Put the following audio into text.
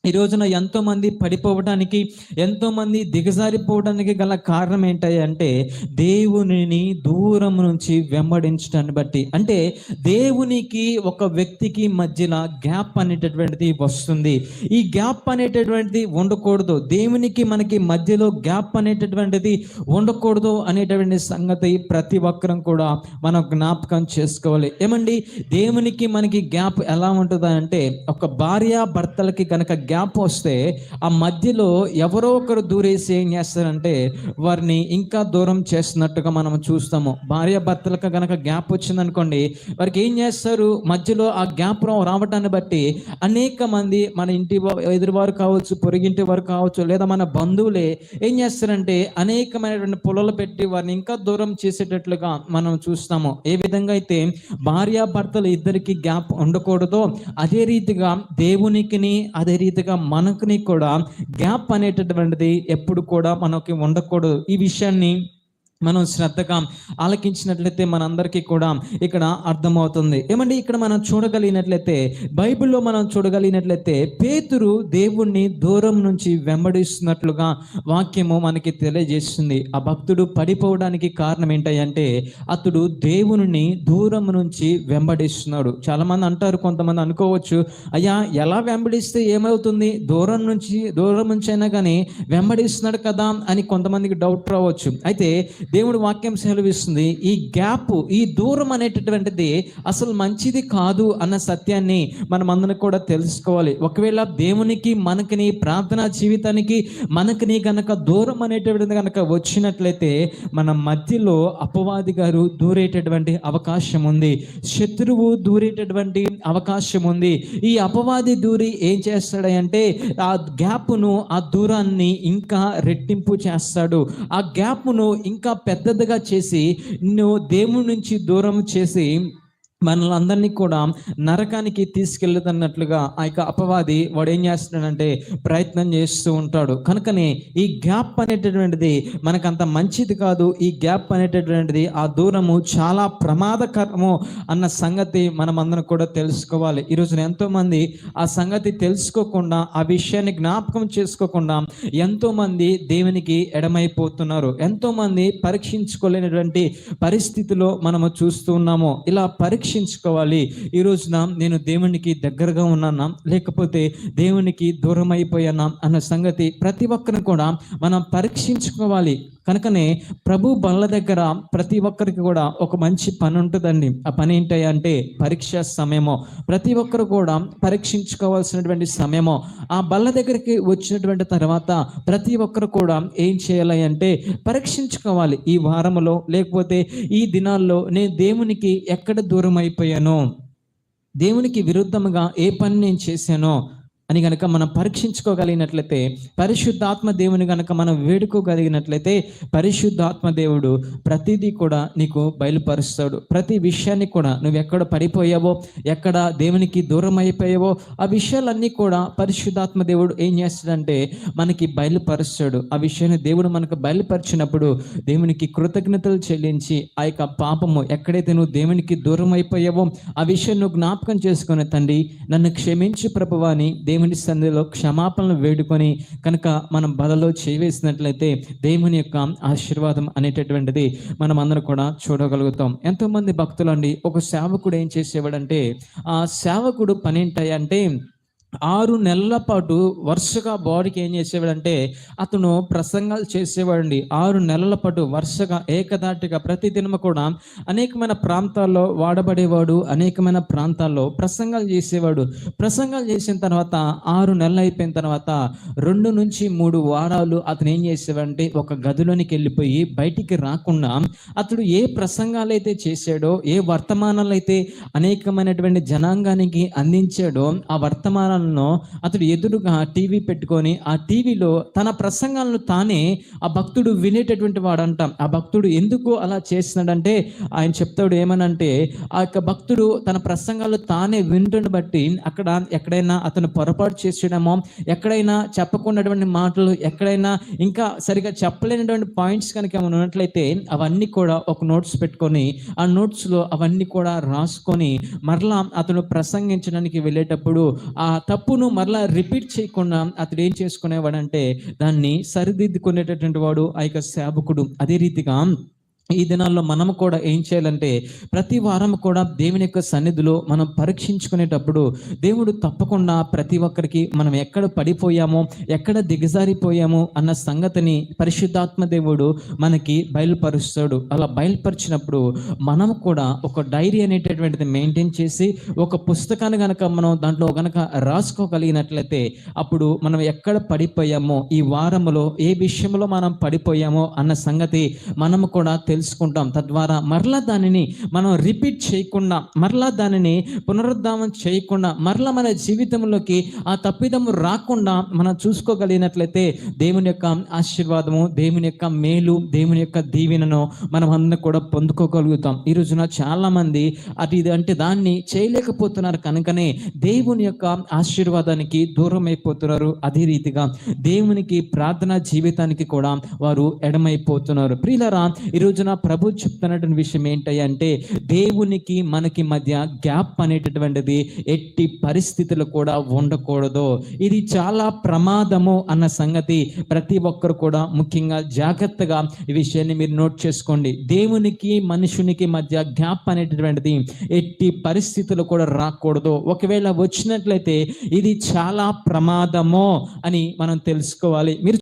ఈ రోజున ఎంతోమంది పడిపోవడానికి, ఎంతోమంది దిగజారిపోవడానికి గల కారణం ఏంటంటే దేవునిని దూరం నుంచి వెంబడించడాన్ని బట్టి. అంటే దేవునికి ఒక వ్యక్తికి మధ్యలో గ్యాప్ అనేటటువంటిది వస్తుంది. ఈ గ్యాప్ అనేటటువంటిది ఉండకూడదు. దేవునికి మనకి మధ్యలో గ్యాప్ అనేటటువంటిది ఉండకూడదు అనేటటువంటి సంగతి ప్రతి ఒక్కరం కూడా మనం జ్ఞాపకం చేసుకోవాలి. ఏమండి, దేవునికి మనకి గ్యాప్ ఎలా ఉంటుందా అంటే, ఒక భార్య భర్తలకి కనుక గ్యాప్ వస్తే ఆ మధ్యలో ఎవరో ఒకరు దూరేసి ఏం చేస్తారంటే వారిని ఇంకా దూరం చేస్తున్నట్టుగా మనం చూస్తాము. భార్య భర్తలకు కనుక గ్యాప్ వచ్చిందనుకోండి, వారికి ఏం చేస్తారు, మధ్యలో ఆ గ్యాప్ రావటాన్ని బట్టి అనేక మంది మన ఇంటి ఎదురువారు కావచ్చు, పొరుగింటి వారు కావచ్చు, లేదా మన బంధువులే ఏం చేస్తారంటే అనేకమైనటువంటి పొలలు పెట్టి వారిని ఇంకా దూరం చేసేటట్లుగా మనం చూస్తాము. ఏ విధంగా అయితే భార్య భర్తలు ఇద్దరికి గ్యాప్ ఉండకూడదో, అదే రీతిగా దేవునికిని అదే రీతిగా మనకుని కూడా గ్యాప్ అనేటటువంటిది ఎప్పుడు కూడా మనకి ఉండకూడదు. ఈ విషయాన్ని మనం శ్రద్ధగా ఆలకించినట్లయితే మనందరికీ కూడా ఇక్కడ అర్థమవుతుంది. ఏమండి, ఇక్కడ మనం చూడగలిగినట్లయితే, బైబిల్లో మనం చూడగలిగినట్లయితే పేతురు దేవుణ్ణి దూరం నుంచి వెంబడిస్తున్నట్లుగా వాక్యము మనకి తెలియజేస్తుంది. ఆ భక్తుడు పడిపోవడానికి కారణం ఏంటంటే అతడు దేవుని దూరం నుంచి వెంబడిస్తున్నాడు. చాలామంది అంటారు, కొంతమంది అనుకోవచ్చు, అయ్యా ఎలా వెంబడిస్తే ఏమవుతుంది, దూరం నుంచి అయినా కానీ వెంబడిస్తున్నాడు కదా అని కొంతమందికి డౌట్ రావచ్చు. అయితే దేవుడు వాక్యం సెలవిస్తుంది, ఈ గ్యాప్, ఈ దూరం అనేటటువంటిది అసలు మంచిది కాదు అన్న సత్యాన్ని మనం అందరం కూడా తెలుసుకోవాలి. ఒకవేళ దేవునికి మనకిని ప్రార్థనా జీవితానికి మనకిని కనుక దూరం అనేటటువంటిది కనుక వచ్చినట్లయితే మన మధ్యలో అపవాది గారు దూరేటటువంటి అవకాశం ఉంది, శత్రువు దూరేటటువంటి అవకాశం ఉంది. ఈ అపవాది దూరి ఏం చేస్తాడంటే ఆ గ్యాప్ను, ఆ దూరాన్ని ఇంకా రెట్టింపు చేస్తాడు. ఆ గ్యాప్ను ఇంకా పెద్దదిగా చేసి నువ్వు దేవుని నుంచి దూరం చేసి మనల్ని అందరినీ కూడా నరకానికి తీసుకెళ్తున్నట్లుగా ఆ యొక్క అపవాది వాడు ఏం చేస్తున్నాడంటే ప్రయత్నం చేస్తూ ఉంటాడు. కనుకనే ఈ గ్యాప్ అనేటటువంటిది మనకంత మంచిది కాదు. ఈ గ్యాప్ అనేటటువంటిది, ఆ దూరము చాలా ప్రమాదకరము అన్న సంగతి మనం అందరం కూడా తెలుసుకోవాలి. ఈరోజున ఎంతోమంది ఆ సంగతి తెలుసుకోకుండా, ఆ విషయాన్ని జ్ఞాపకం చేసుకోకుండా ఎంతోమంది దేవునికి ఎడమైపోతున్నారు. ఎంతోమంది పరీక్షించుకోలేనటువంటి పరిస్థితిలో మనము చూస్తూ ఉన్నాము. ఇలా పరీక్షించుకోవాలి, ఈ రోజున నేను దేవునికి దగ్గరగా ఉన్నానా లేకపోతే దేవునికి దూరం అయిపోయానా అన్న సంగతి ప్రతి ఒక్కరిని కూడా మనం పరీక్షించుకోవాలి. కనుకనే ప్రభు బల్ల దగ్గర ప్రతి ఒక్కరికి కూడా ఒక మంచి పని ఉంటుందండి. ఆ పని ఏంటంటే పరీక్ష సమయమో, ప్రతి ఒక్కరు కూడా పరీక్షించుకోవాల్సినటువంటి సమయమో. ఆ బల్ల దగ్గరికి వచ్చినటువంటి తర్వాత ప్రతి ఒక్కరు కూడా ఏం చేయాలి అంటే పరీక్షించుకోవాలి. ఈ వారంలో లేకపోతే ఈ దినాల్లో నేను దేవునికి ఎక్కడ దూరం అయిపోయానో, దేవునికి విరుద్ధంగా ఏ పని నేను చేశానో అని కనుక మనం పరీక్షించుకోగలిగినట్లయితే, పరిశుద్ధాత్మ దేవుని కనుక మనం వేడుకోగలిగినట్లయితే, పరిశుద్ధాత్మ దేవుడు ప్రతిదీ కూడా నీకు బయలుపరుస్తాడు. ప్రతి విషయాన్ని కూడా నువ్వు ఎక్కడ పడిపోయావో, ఎక్కడ దేవునికి దూరం అయిపోయావో ఆ విషయాలన్నీ కూడా పరిశుద్ధాత్మ దేవుడు ఏం చేస్తాడంటే మనకి బయలుపరుస్తాడు. ఆ విషయాన్ని దేవుడు మనకు బయలుపరిచినప్పుడు దేవునికి కృతజ్ఞతలు చెల్లించి ఆ యొక్క పాపము ఎక్కడైతే నువ్వు దేవునికి దూరం అయిపోయావో ఆ విషయం నువ్వు జ్ఞాపకం చేసుకుని, తండ్రి నన్ను క్షమించి ప్రభువా అని దేవుని సన్నిధిలో క్షమాపణలు వేడుకొని కనుక మనం బలలో చేవేసినట్లయితే దేవుని యొక్క ఆశీర్వాదం అనేటటువంటిది మనం అందరం కూడా చూడగలుగుతాం. ఎంతోమంది భక్తులు అండి, ఒక సేవకుడు ఏం చేసేవాడంటే, ఆ సేవకుడు పని ఏంటంటే 6 నెలల పాటు వరుసగా బాడీకి ఏం చేసేవాడంటే అతను ప్రసంగాలు చేసేవాడండి. 6 నెలల పాటు వరుసగా ఏకదాటిగా ప్రతి దినము కూడా అనేకమైన ప్రాంతాల్లో వాడబడేవాడు, అనేకమైన ప్రాంతాల్లో ప్రసంగాలు చేసేవాడు. ప్రసంగాలు చేసిన తర్వాత 6 నెలలు అయిపోయిన తర్వాత 2 నుంచి 3 వారాలు అతను ఏం చేసేవాడంటే ఒక గదిలోనికి వెళ్ళిపోయి బయటికి రాకుండా అతడు ఏ ప్రసంగాలు అయితే చేశాడో, ఏ వర్తమానాలు అయితే అనేకమైనటువంటి జనాంగానికి అందించాడో ఆ వర్తమానాలను అతడు ఎదురుగా టీవీ పెట్టుకొని ఆ టీవీలో తన ప్రసంగాలను తానే ఆ భక్తుడు వినేటటువంటి వాడంట. ఆ భక్తుడు ఎందుకు అలా చేస్తున్నాడంటే ఆయన చెప్తాడు ఏమనంటే, ఆ యొక్క భక్తుడు తన ప్రసంగాలు తానే వింటుని బట్టి అక్కడ ఎక్కడైనా అతను పొరపాటు చేసేయడమో, ఎక్కడైనా చెప్పకున్నటువంటి మాటలు, ఎక్కడైనా ఇంకా సరిగా చెప్పలేనటువంటి పాయింట్స్ కనుక ఏమైనా ఉన్నట్లయితే అవన్నీ కూడా ఒక నోట్స్ పెట్టుకొని ఆ నోట్స్లో అవన్నీ కూడా రాసుకొని మరలా అతను ప్రసంగించడానికి వెళ్ళేటప్పుడు ఆ తప్పును మరలా రిపీట్ చేయకుండా అతడు ఏం చేసుకునేవాడంటే దాన్ని సరిదిద్దుకునేటటువంటి వాడు ఆ యొక్క సేవకుడు. అదే రీతిగా ఈ దినాల్లో మనం కూడా ఏం చేయాలంటే ప్రతి వారం కూడా దేవుని యొక్క సన్నిధిలో మనం పరీక్షించుకునేటప్పుడు దేవుడు తప్పకుండా ప్రతి ఒక్కరికి మనం ఎక్కడ పడిపోయామో, ఎక్కడ దిగజారిపోయామో అన్న సంగతిని పరిశుద్ధాత్మ దేవుడు మనకి బయలుపరుస్తాడు. అలా బయలుపరిచినప్పుడు మనం కూడా ఒక డైరీ అనేటటువంటిది మెయింటైన్ చేసి ఒక పుస్తకాన్ని కనుక మనం దాంట్లో కనుక రాసుకోగలిగినట్లయితే అప్పుడు మనం ఎక్కడ పడిపోయామో, ఈ వారంలో ఏ విషయంలో మనం పడిపోయామో అన్న సంగతి మనము కూడా తెలుసుకుంటాం. తద్వారా మరలా దానిని మనం రిపీట్ చేయకుండా, మరలా దానిని పునరుద్ధానం చేయకుండా, మరలా మన జీవితంలోకి ఆ తప్పిదము రాకుండా మనం చూసుకోగలిగినట్లయితే దేవుని యొక్క ఆశీర్వాదము, దేవుని యొక్క మేలు, దేవుని యొక్క దీవెనను మనం అందరం కూడా పొందుకోగలుగుతాం. ఈ రోజున చాలా మంది ఇది అంటే దాన్ని చేయలేకపోతున్నారు కనుకనే దేవుని యొక్క ఆశీర్వాదానికి దూరం అయిపోతున్నారు. అదే రీతిగా దేవునికి ప్రార్థనా జీవితానికి కూడా వారు ఎడమైపోతున్నారు. ప్రియులారా, ఈ రోజున ప్రభు చెప్తున్నటువంటి విషయం ఏంటంటే దేవునికి మనకి మధ్య గ్యాప్ అనేటటువంటిది ఎట్టి పరిస్థితులు కూడా ఉండకూడదు. ఇది చాలా ప్రమాదము అన్న సంగతి ప్రతి ఒక్కరు కూడా ముఖ్యంగా జాగ్రత్తగా ఈ విషయాన్ని మీరు నోట్ చేసుకోండి. దేవునికి మనుషునికి మధ్య గ్యాప్ అనేటటువంటిది ఎట్టి పరిస్థితులు కూడా రాకూడదు. ఒకవేళ వచ్చినట్లయితే ఇది చాలా ప్రమాదము అని మనం తెలుసుకోవాలి. మీరు